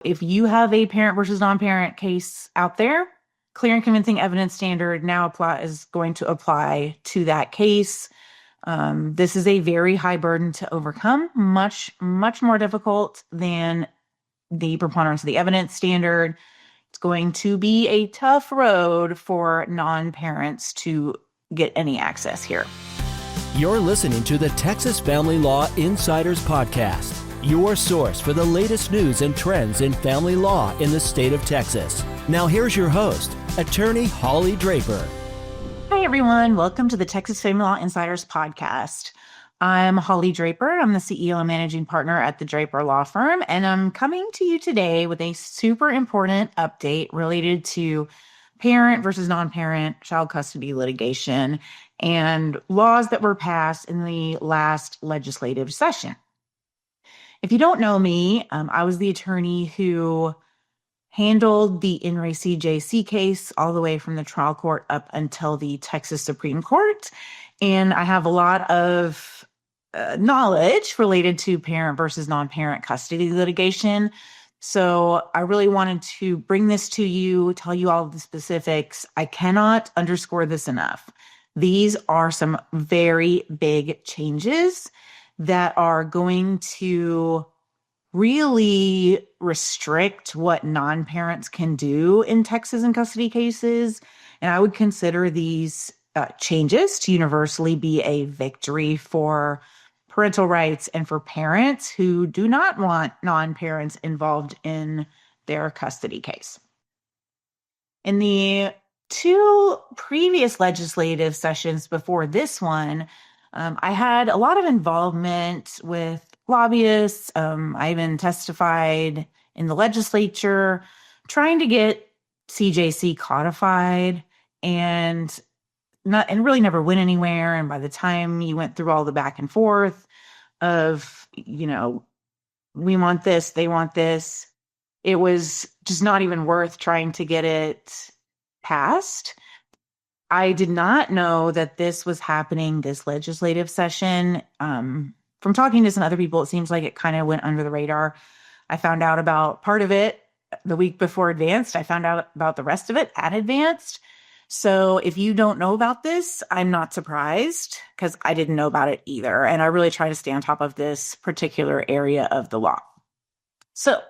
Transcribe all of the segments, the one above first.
If you have a parent versus non-parent case out there, clear and convincing evidence standard now is going to apply to that case. This is a very high burden to overcome, much more difficult than the preponderance of the evidence standard. It's going to be a tough road for non-parents to get any access here. You're listening to the Texas Family Law Insiders Podcast, your source for the latest news and trends in family law in the state of Texas. Now here's your host, Attorney Holly Draper. Hi, everyone. Welcome to the Texas Family Law Insiders Podcast. I'm Holly Draper. I'm the CEO and managing partner at the Draper Law Firm, and I'm coming to you today with a super important update related to parent versus non-parent child custody litigation and laws that were passed in the last legislative session. If you don't know me, I was the attorney who handled the C.J.C case all the way from the trial court up until the Texas Supreme Court. And I have a lot of knowledge related to parent versus non-parent custody litigation. So I really wanted to bring this to you, tell you all of the specifics. I cannot underscore this enough. These are some very big changes that are going to really restrict what non-parents can do in Texas in custody cases. And I would consider these changes to universally be a victory for parental rights and for parents who do not want non-parents involved in their custody case. In the two previous legislative sessions before this one, I had a lot of involvement with lobbyists. I even testified in the legislature trying to get C.J.C codified and really never went anywhere. And by the time you went through all the back and forth of, we want this, they want this, it was just not even worth trying to get it passed. I did not know that this was happening this legislative session. From talking to some other people, it seems like it kind of went under the radar. I found out about part of it the week before Advanced. I found out about the rest of it at Advanced. So if you don't know about this, I'm not surprised because I didn't know about it either. And I really try to stay on top of this particular area of the law. So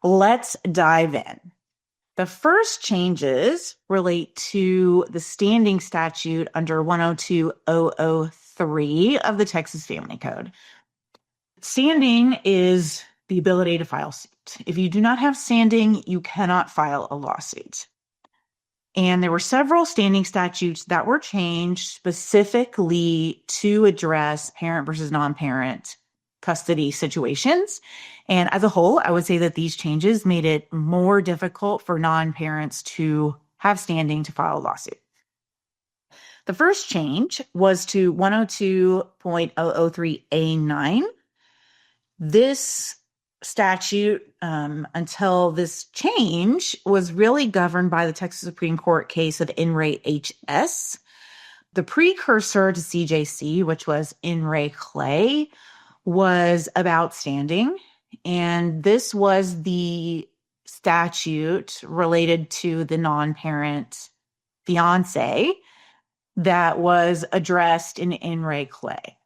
let's dive in. The first changes relate to the standing statute under 102.003 of the Texas Family Code. Standing is the ability to file suit. If you do not have standing, you cannot file a lawsuit. And there were several standing statutes that were changed specifically to address parent versus non-parent custody situations. And as a whole, I would say that these changes made it more difficult for non-parents to have standing to file a lawsuit. The first change was to 102.003A9. This statute, until this change, was really governed by the Texas Supreme Court case of In Re HS. The precursor to C.J.C., which was In Re Clay, was about standing. And this was the statute related to the non-parent fiance that was addressed in Re Clay.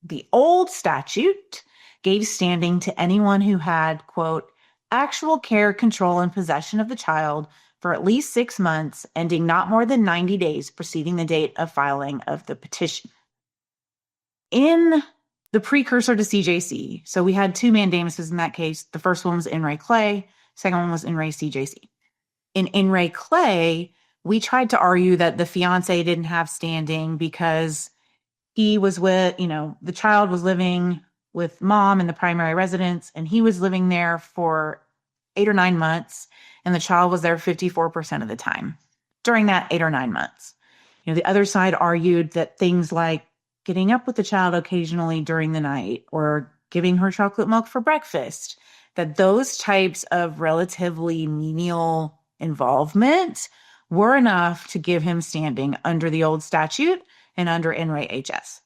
The old statute gave standing to anyone who had, quote, actual care, control, and possession of the child for at least 6 months, ending not more than 90 days preceding the date of filing of the petition. In the precursor to C.J.C., so we had two mandamuses in that case. The first one was In Re Clay, second one was In Re C.J.C. In Re Clay, we tried to argue that the fiance didn't have standing because he was with, the child was living with mom in the primary residence, and he was living there for 8 or 9 months, and the child was there 54% of the time during that 8 or 9 months. The other side argued that things like getting up with the child occasionally during the night or giving her chocolate milk for breakfast, that those types of relatively menial involvement were enough to give him standing under the old statute and under In Re HS.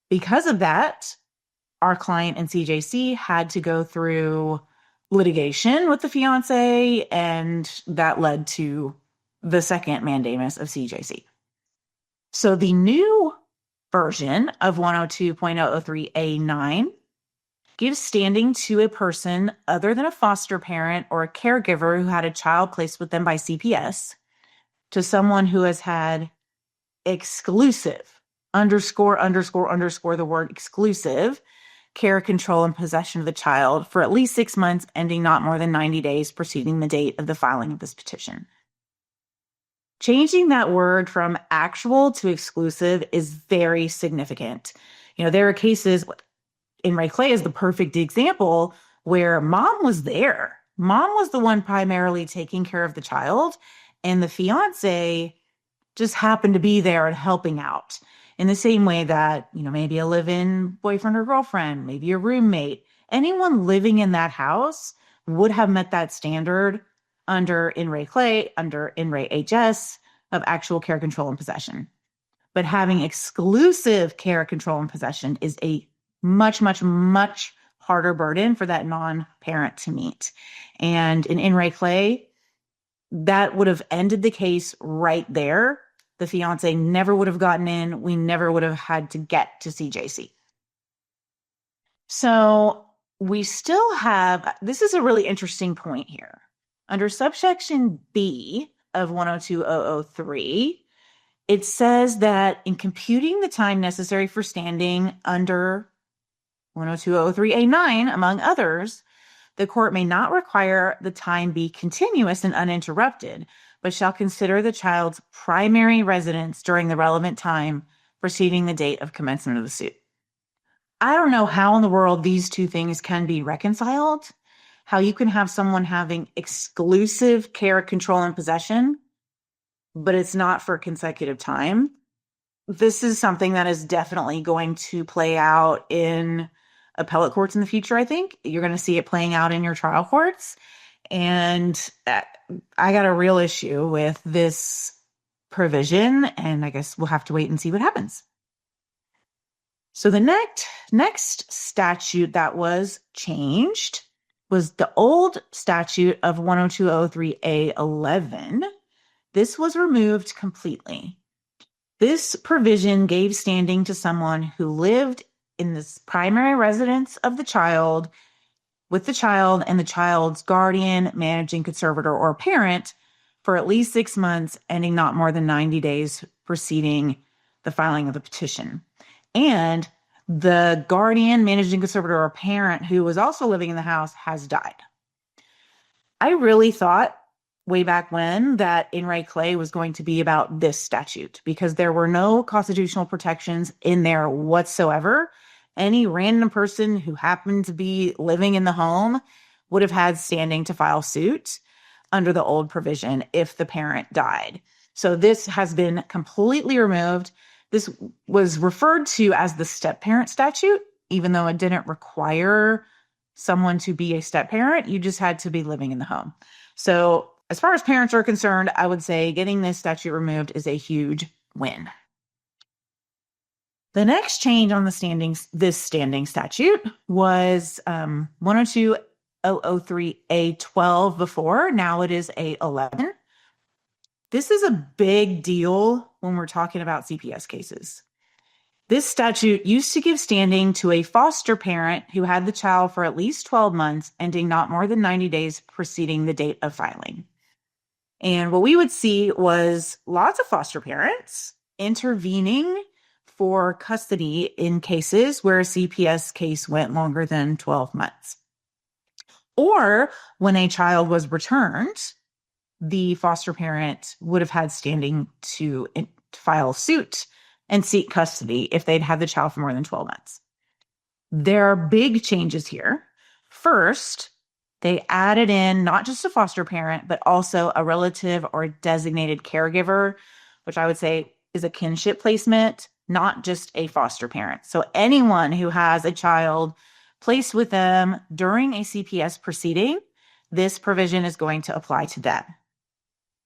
Because of that, our client in C.J.C. had to go through litigation with the fiance, and that led to the second mandamus of CJC. So the new version of 102.003A9 gives standing to a person other than a foster parent or a caregiver who had a child placed with them by CPS to someone who has had exclusive, underscore the word exclusive, care, control, and possession of the child for at least 6 months, ending not more than 90 days preceding the date of the filing of this petition. Changing that word from actual to exclusive is very significant. There are cases, in Ray Clay is the perfect example, where mom was there. Mom was the one primarily taking care of the child, and the fiance just happened to be there and helping out. In the same way that, maybe a live-in boyfriend or girlfriend, maybe a roommate, anyone living in that house would have met that standard under In Ray Clay, under In Ray HS of actual care, control, and possession. But having exclusive care, control, and possession is a much, much, much harder burden for that non-parent to meet. And in Ray Clay, that would have ended the case right there. The fiance never would have gotten in. We never would have had to get to CJC. So we still have, this is a really interesting point here. Under subsection B of 102.003, it says that in computing the time necessary for standing under 102.003A9, among others, the court may not require the time be continuous and uninterrupted, but shall consider the child's primary residence during the relevant time preceding the date of commencement of the suit. I don't know how in the world these two things can be reconciled, how you can have someone having exclusive care, control, and possession, but it's not for consecutive time. This is something that is definitely going to play out in appellate courts in the future, I think. You're going to see it playing out in your trial courts. And I got a real issue with this provision, and I guess we'll have to wait and see what happens. So the next statute that was changed was the old statute of 102.003A11. This was removed completely. This provision gave standing to someone who lived in this primary residence of the child, with the child and the child's guardian, managing conservator, or parent for at least 6 months, ending not more than 90 days preceding the filing of the petition. And the guardian, managing conservator, or parent who was also living in the house has died. I really thought way back when that In Ray Clay was going to be about this statute because there were no constitutional protections in there whatsoever. Any random person who happened to be living in the home would have had standing to file suit under the old provision if the parent died. So this has been completely removed. This was referred to as the step-parent statute, even though it didn't require someone to be a step-parent. You just had to be living in the home. So as far as parents are concerned, I would say getting this statute removed is a huge win. The next change on this standing statute was 102.003A12 before. Now it is A11. This is a big deal when we're talking about CPS cases. This statute used to give standing to a foster parent who had the child for at least 12 months, ending not more than 90 days preceding the date of filing. And what we would see was lots of foster parents intervening for custody in cases where a CPS case went longer than 12 months. Or when a child was returned, the foster parent would have had standing to file suit and seek custody if they'd had the child for more than 12 months. There are big changes here. First, they added in not just a foster parent, but also a relative or designated caregiver, which I would say is a kinship placement, not just a foster parent. So anyone who has a child placed with them during a CPS proceeding, this provision is going to apply to them.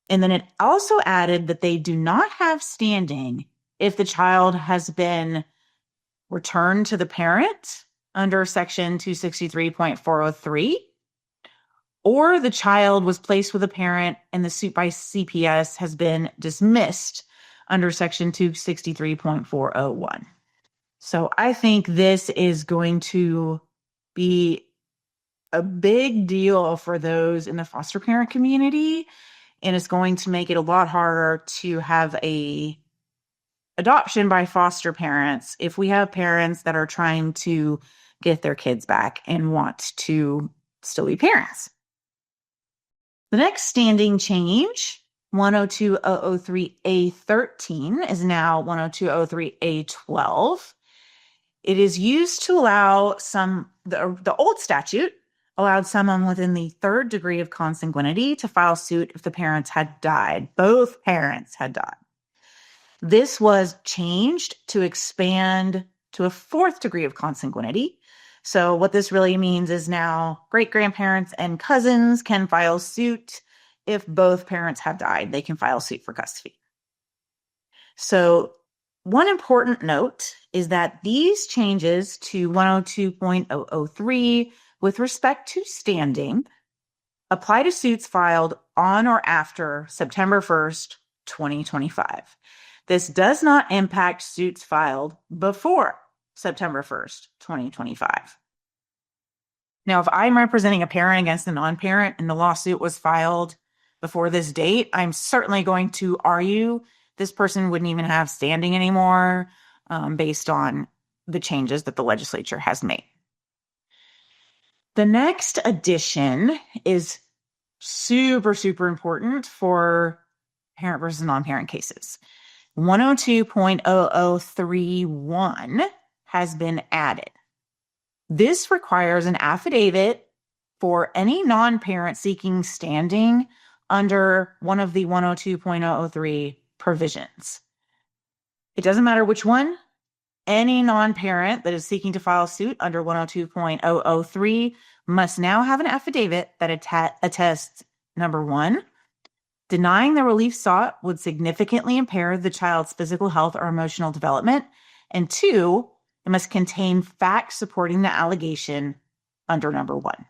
And then it also added that they do not have standing if the child has been returned to the parent under section 263.403, or the child was placed with a parent and the suit by CPS has been dismissed under Section 263.401. So I think this is going to be a big deal for those in the foster parent community, and it's going to make it a lot harder to have a adoption by foster parents if we have parents that are trying to get their kids back and want to still be parents. The next standing change, 102.003A13, is now 102.003A12. It is used to allow the old statute allowed someone within the third degree of consanguinity to file suit if the parents had died. Both parents had died. This was changed to expand to a fourth degree of consanguinity. So what this really means is now great-grandparents and cousins can file suit if both parents have died. They can file suit for custody. So one important note is that these changes to 102.003 with respect to standing apply to suits filed on or after September 1st, 2025. This does not impact suits filed before September 1st, 2025. Now, if I'm representing a parent against a non-parent and the lawsuit was filed before this date, I'm certainly going to argue this person wouldn't even have standing anymore based on the changes that the legislature has made. The next addition is super, super important for parent versus non-parent cases. 102.0031 has been added. This requires an affidavit for any non-parent seeking standing under one of the 102.003 provisions. It doesn't matter which one. Any non-parent that is seeking to file suit under 102.003 must now have an affidavit that attests, number one, denying the relief sought would significantly impair the child's physical health or emotional development, and two, it must contain facts supporting the allegation under number one.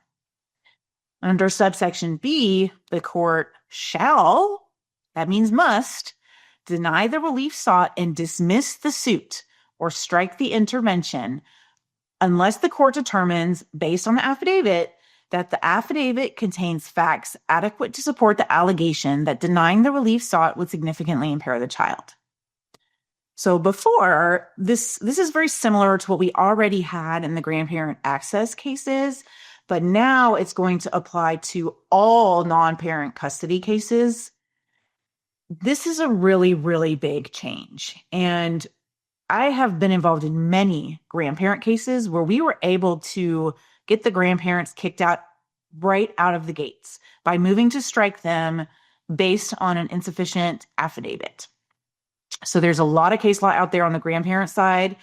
Under subsection B, the court shall, that means must, deny the relief sought and dismiss the suit or strike the intervention unless the court determines, based on the affidavit, that the affidavit contains facts adequate to support the allegation that denying the relief sought would significantly impair the child. So before, this is very similar to what we already had in the grandparent access cases, but now it's going to apply to all non-parent custody cases. This is a really, really big change. And I have been involved in many grandparent cases where we were able to get the grandparents kicked out right out of the gates by moving to strike them based on an insufficient affidavit. So there's a lot of case law out there on the grandparent side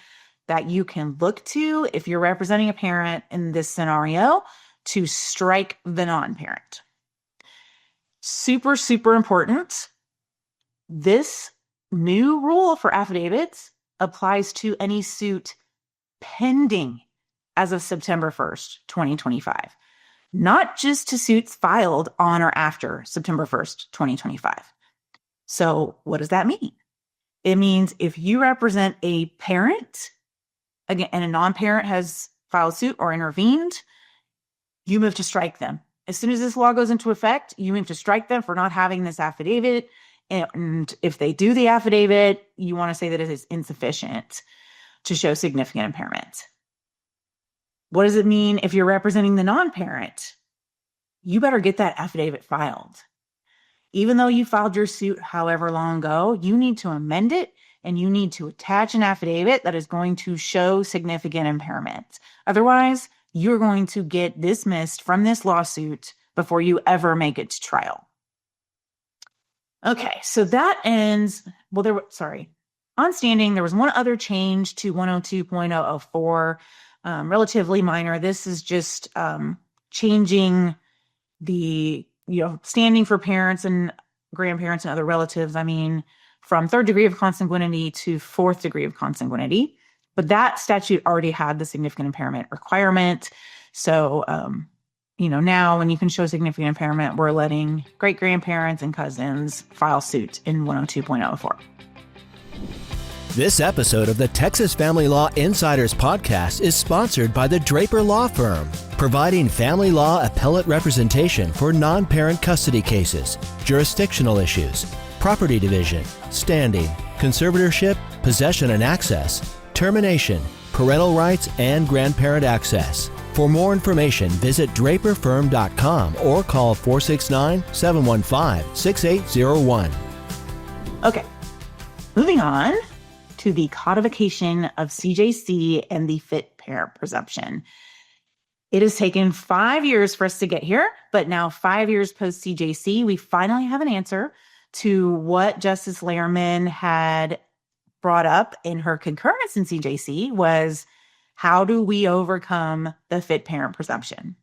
that you can look to if you're representing a parent in this scenario to strike the non-parent. Super, super important. This new rule for affidavits applies to any suit pending as of September 1st, 2025, not just to suits filed on or after September 1st, 2025. So what does that mean? It means if you represent a parent, again, and a non-parent has filed suit or intervened, you move to strike them. As soon as this law goes into effect, you move to strike them for not having this affidavit. And if they do the affidavit, you want to say that it is insufficient to show significant impairment. What does it mean if you're representing the non-parent? You better get that affidavit filed. Even though you filed your suit however long ago, you need to amend it and you need to attach an affidavit that is going to show significant impairment. Otherwise, you're going to get dismissed from this lawsuit before you ever make it to trial. Okay, so that ends, on standing, there was one other change to 102.004, relatively minor. This is just changing the, standing for parents and grandparents and other relatives, from third degree of consanguinity to fourth degree of consanguinity. But that statute already had the significant impairment requirement. So Now when you can show significant impairment, we're letting great-grandparents and cousins file suit in 102.04. This episode of the Texas Family Law Insiders podcast is sponsored by the Draper Law Firm, providing family law appellate representation for non-parent custody cases, jurisdictional issues, property division, standing, conservatorship, possession and access, termination, parental rights, and grandparent access. For more information, visit draperfirm.com or call 469-715-6801. Okay, moving on to the codification of CJC and the fit parent presumption. It has taken 5 years for us to get here, but now 5 years post CJC, we finally have an answer to what Justice Lehrman had brought up in her concurrence in CJC was, how do we overcome the fit parent presumption?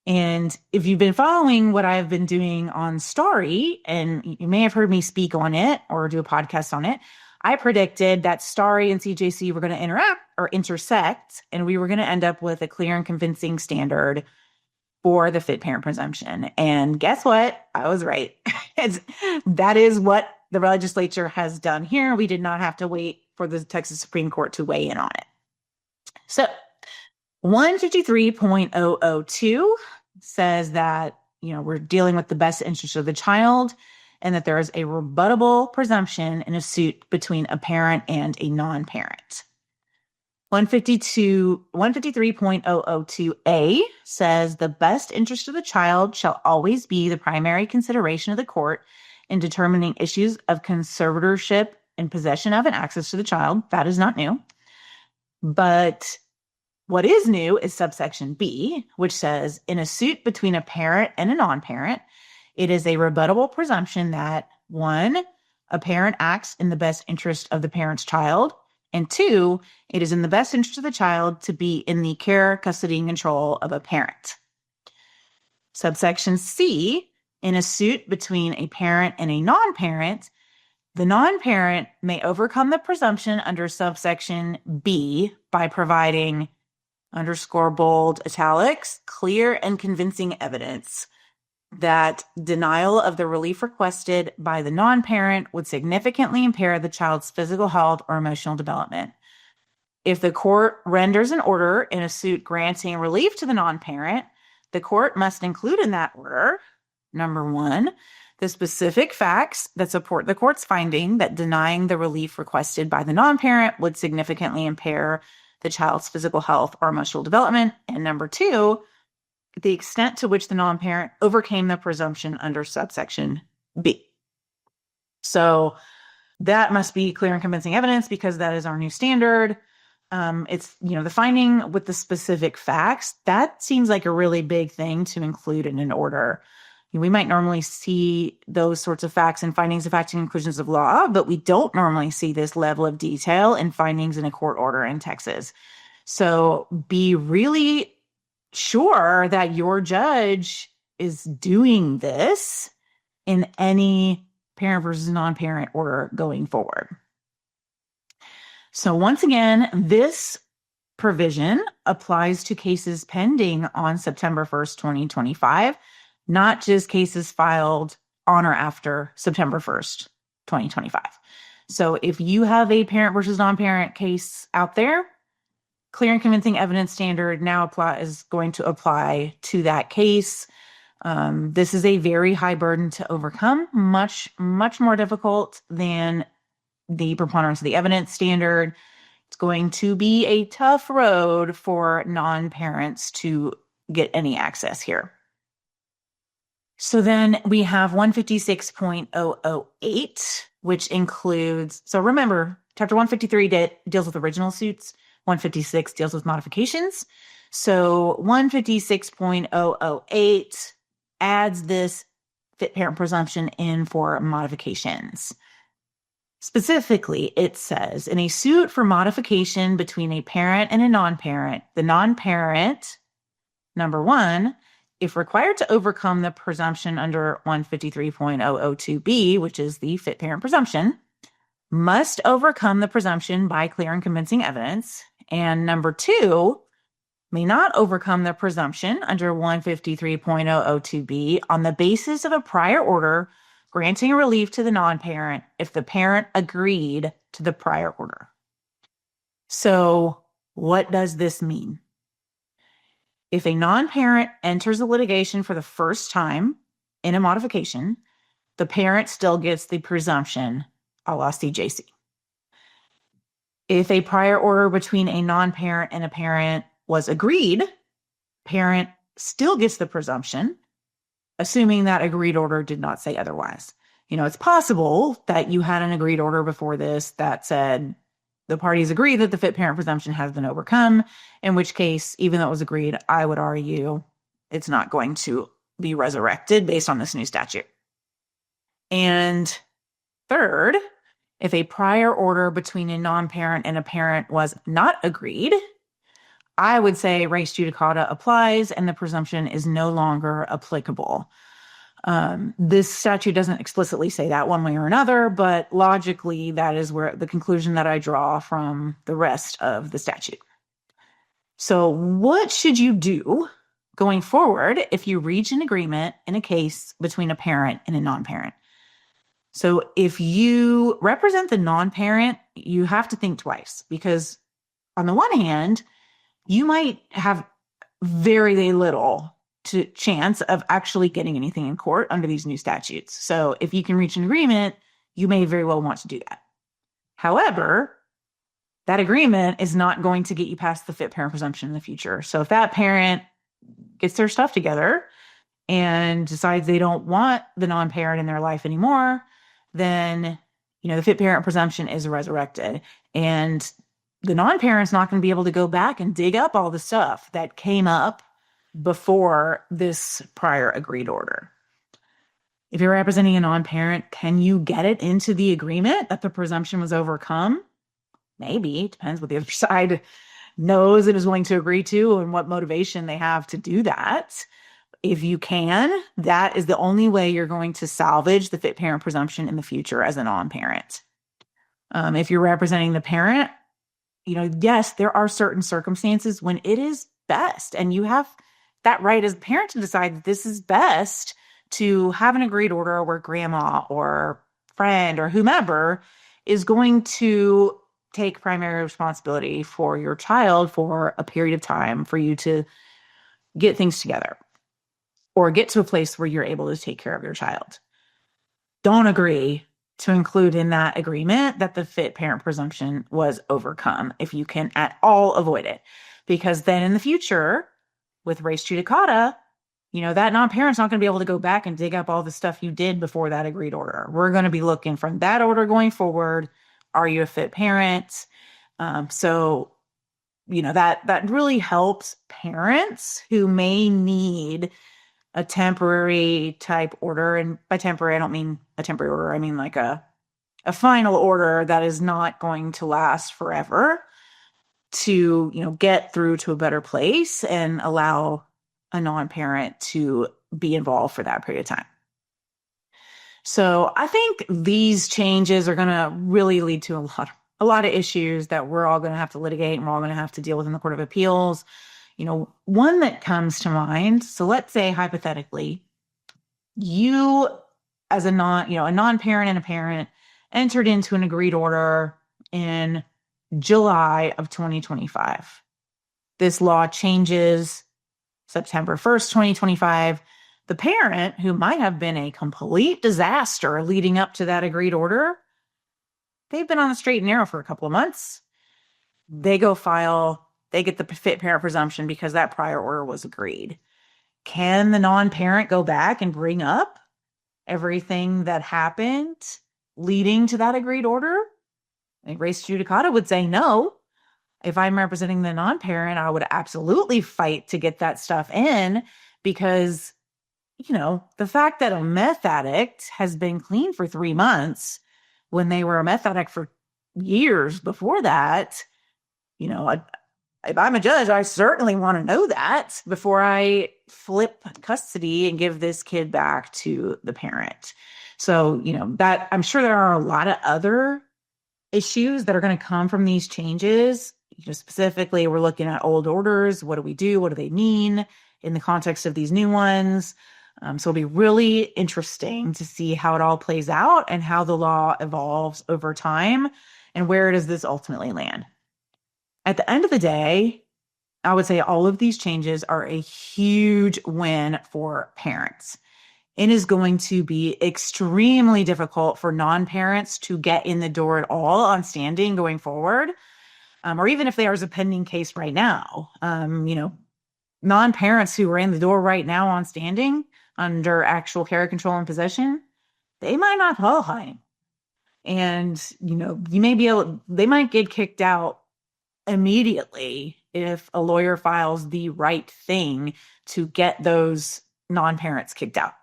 And if you've been following what I've been doing on Starry, and you may have heard me speak on it or do a podcast on it, I predicted that Starry and CJC were going to interact or intersect, and we were going to end up with a clear and convincing standard for the fit parent presumption. And guess what? I was right. That is what the legislature has done here. We did not have to wait for the Texas Supreme Court to weigh in on it. So 153.002 says that, we're dealing with the best interest of the child and that there is a rebuttable presumption in a suit between a parent and a non-parent. 153.002A says the best interest of the child shall always be the primary consideration of the court in determining issues of conservatorship and possession of and access to the child. That is not new. But what is new is subsection B, which says in a suit between a parent and a non-parent, it is a rebuttable presumption that 1, a parent acts in the best interest of the parent's child, and 2, it is in the best interest of the child to be in the care, custody, and control of a parent. Subsection C, in a suit between a parent and a non-parent, the non-parent may overcome the presumption under subsection B by providing underscore bold italics, clear and convincing evidence that denial of the relief requested by the non-parent would significantly impair the child's physical health or emotional development. If the court renders an order in a suit granting relief to the non-parent, the court must include in that order, number 1, the specific facts that support the court's finding that denying the relief requested by the non-parent would significantly impair the child's physical health or emotional development, and number 2, the extent to which the non-parent overcame the presumption under subsection B. So that must be clear and convincing evidence because that is our new standard. It's, the finding with the specific facts, that seems like a really big thing to include in an order. We might normally see those sorts of facts in findings of fact and conclusions of law, but we don't normally see this level of detail in findings in a court order in Texas. So be really sure that your judge is doing this in any parent versus non-parent order going forward. So once again, this provision applies to cases pending on September 1st, 2025, not just cases filed on or after September 1st, 2025. So if you have a parent versus non-parent case out there, clear and convincing evidence standard now is going to apply to that case. This is a very high burden to overcome, much, much more difficult than the preponderance of the evidence standard. It's going to be a tough road for non-parents to get any access here. So then we have 156.008, which includes, so remember, Chapter 153 deals with original suits. 156 deals with modifications. So 156.008 adds this fit parent presumption in for modifications. Specifically, it says, in a suit for modification between a parent and a non-parent, the non-parent, number 1, if required to overcome the presumption under 153.002b, which is the fit parent presumption, must overcome the presumption by clear and convincing evidence. And number 2, may not overcome the presumption under 153.002b on the basis of a prior order granting relief to the non-parent if the parent agreed to the prior order. So what does this mean? If a non-parent enters a litigation for the first time in a modification, the parent still gets the presumption a la C.J.C. If a prior order between a non-parent and a parent was agreed, parent still gets the presumption, assuming that agreed order did not say otherwise. It's possible that you had an agreed order before this that said the parties agree that the fit parent presumption has been overcome, in which case, even though it was agreed, I would argue it's not going to be resurrected based on this new statute. And third, if a prior order between a non-parent and a parent was not agreed, I would say res judicata applies and the presumption is no longer applicable. This statute doesn't explicitly say that one way or another, but logically, that is where the conclusion that I draw from the rest of the statute. So what should you do going forward if you reach an agreement in a case between a parent and a non-parent? So if you represent the non-parent, you have to think twice, because on the one hand, you might have very little chance of actually getting anything in court under these new statutes. So if you can reach an agreement, you may very well want to do that. However, that agreement is not going to get you past the fit parent presumption in the future. So if that parent gets their stuff together and decides they don't want the non-parent in their life anymore, then, the fit parent presumption is resurrected. And the non-parent's not going to be able to go back and dig up all the stuff that came up before this prior agreed order. If you're representing a non-parent, can you get it into the agreement that the presumption was overcome? Maybe. It depends what the other side knows and is willing to agree to and what motivation they have to do that. If you can, that is the only way you're going to salvage the fit parent presumption in the future as a non-parent. If you're representing the parent, yes, there are certain circumstances when it is best, and you have that right as a parent to decide that this is best to have an agreed order where grandma or friend or whomever is going to take primary responsibility for your child for a period of time for you to get things together or get to a place where you're able to take care of your child. Don't agree to include in that agreement that the fit parent presumption was overcome if you can at all avoid it. Because then in the future, with res judicata, that non-parent's not going to be able to go back and dig up all the stuff you did before that agreed order. We're going to be looking from that order going forward. Are you a fit parent? So that really helps parents who may need a temporary type order. And by temporary, I don't mean a temporary order. I mean like a final order that is not going to last forever to, get through to a better place and allow a non-parent to be involved for that period of time. So I think these changes are going to really lead to a lot of issues that we're all going to have to litigate and we're all going to have to deal with in the Court of Appeals. One that comes to mind, so let's say hypothetically, you as a non-parent and a parent entered into an agreed order in July of 2025. This law changes September 1st, 2025. The parent, who might have been a complete disaster leading up to that agreed order, they've been on the straight and narrow for a couple of months. They go file, they get the fit parent presumption because that prior order was agreed. Can the non-parent go back and bring up everything that happened leading to that agreed order? I think res judicata would say no. If I'm representing the non-parent, I would absolutely fight to get that stuff in because, the fact that a meth addict has been clean for 3 months when they were a meth addict for years before that, if I'm a judge, I certainly want to know that before I flip custody and give this kid back to the parent. So, that I'm sure there are a lot of other issues that are going to come from these changes, Specifically, we're looking at old orders. What do we do? What do they mean in the context of these new ones? So it'll be really interesting to see how it all plays out and how the law evolves over time and where does this ultimately land. At the end of the day, I would say all of these changes are a huge win for parents. It is going to be extremely difficult for non-parents to get in the door at all on standing going forward, or even if there is a pending case right now. Non-parents who are in the door right now on standing under actual care, control, and possession, they might not qualify. And, they might get kicked out immediately if a lawyer files the right thing to get those non-parents kicked out.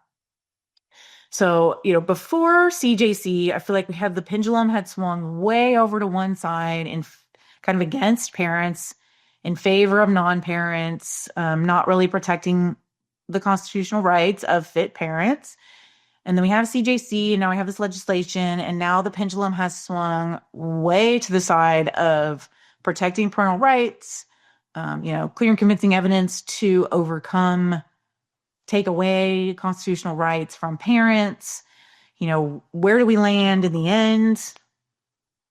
So, before CJC, I feel like the pendulum had swung way over to one side and kind of against parents in favor of non-parents, not really protecting the constitutional rights of fit parents. And then we have CJC, and now we have this legislation, and now the pendulum has swung way to the side of protecting parental rights, clear and convincing evidence to take away constitutional rights from parents. Where do we land in the end?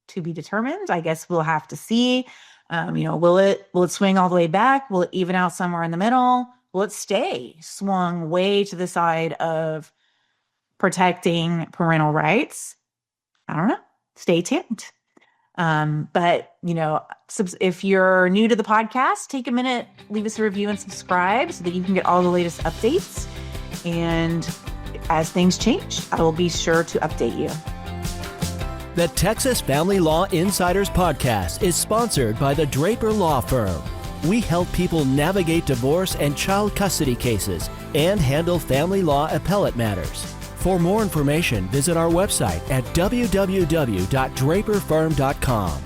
To be determined. I guess we'll have to see. Will it swing all the way back? Will it even out somewhere in the middle? Will it stay swung way to the side of protecting parental rights? I don't know. Stay tuned. But if you're new to the podcast, take a minute, leave us a review and subscribe so that you can get all the latest updates. And as things change, I will be sure to update you. The Texas Family Law Insiders podcast is sponsored by the Draper Law Firm. We help people navigate divorce and child custody cases and handle family law appellate matters. For more information, visit our website at www.draperfirm.com.